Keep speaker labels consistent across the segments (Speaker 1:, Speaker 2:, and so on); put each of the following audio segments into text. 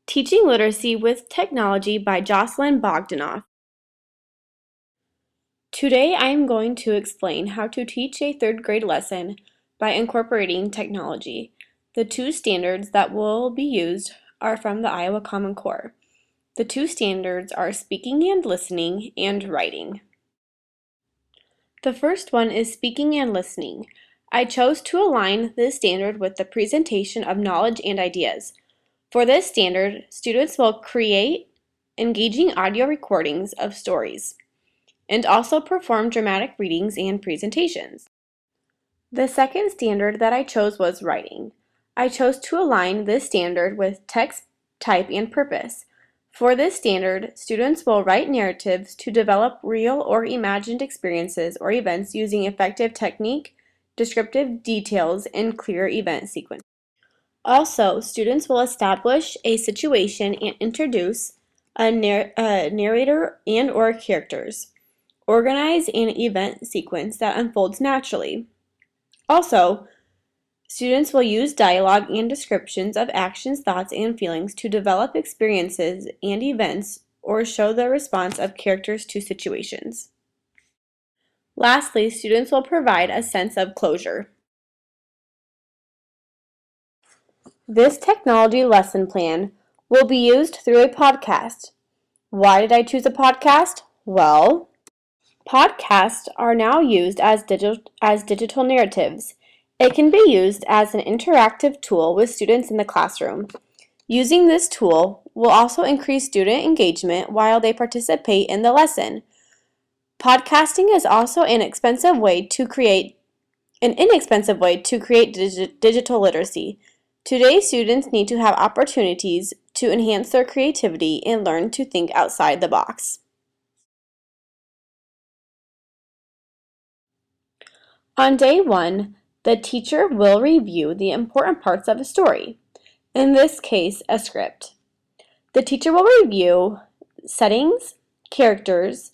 Speaker 1: Teaching Literacy with Technology by Jocelyn Bogdanoff. Today I am going to explain how to teach a third grade lesson by incorporating technology. The two standards that will be used are from the Iowa Common Core. The two standards are speaking and listening and writing. The first one is speaking and listening. I chose to align this standard with the presentation of knowledge and ideas. For this standard, students will create engaging audio recordings of stories and also perform dramatic readings and presentations. The second standard that I chose was writing. I chose to align this standard with text, type, and purpose. For this standard, students will write narratives to develop real or imagined experiences or events using effective technique, descriptive details, and clear event sequence. Also, students will establish a situation and introduce a narrator and or characters. Organize an event sequence that unfolds naturally. Also, students will use dialogue and descriptions of actions, thoughts, and feelings to develop experiences and events or show the response of characters to situations. Lastly, students will provide a sense of closure. This technology lesson plan will be used through a podcast. Why did I choose a podcast? Well, podcasts are now used as digital narratives. It can be used as an interactive tool with students in the classroom. Using this tool will also increase student engagement while they participate in the lesson. Podcasting is also an inexpensive way to create digital literacy. Today, students need to have opportunities to enhance their creativity and learn to think outside the box. On day 1, the teacher will review the important parts of a story, in this case, a script. The teacher will review settings, characters,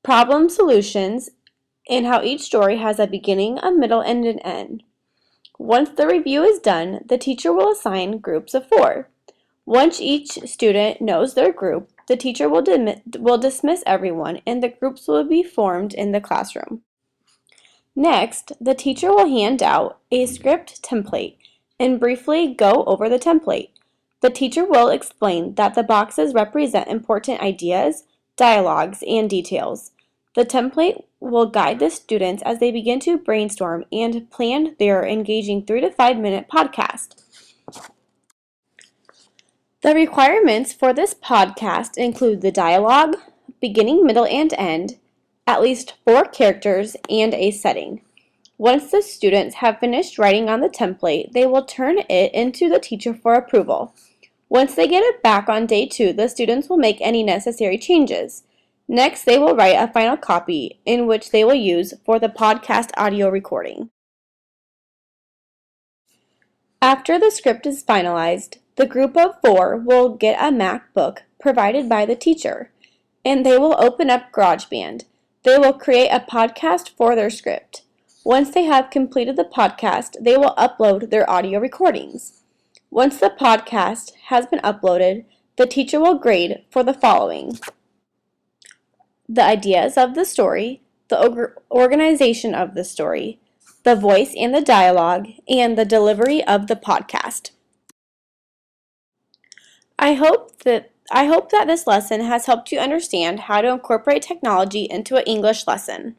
Speaker 1: problem solutions, and how each story has a beginning, a middle, and an end. Once the review is done, the teacher will assign groups of 4. Once each student knows their group, the teacher will dismiss everyone and the groups will be formed in the classroom. Next, the teacher will hand out a script template and briefly go over the template. The teacher will explain that the boxes represent important ideas, dialogues, and details. The template will guide the students as they begin to brainstorm and plan their engaging 3 to 5 minute podcast. The requirements for this podcast include the dialogue, beginning, middle, and end, at least 4 characters, and a setting. Once the students have finished writing on the template, they will turn it into the teacher for approval. Once they get it back on day 2, the students will make any necessary changes. Next, they will write a final copy in which they will use for the podcast audio recording. After the script is finalized, the group of 4 will get a MacBook provided by the teacher, and they will open up GarageBand. They will create a podcast for their script. Once they have completed the podcast, they will upload their audio recordings. Once the podcast has been uploaded, the teacher will grade for the following: the ideas of the story, the organization of the story, the voice and the dialogue, and the delivery of the podcast. I hope that this lesson has helped you understand how to incorporate technology into an English lesson.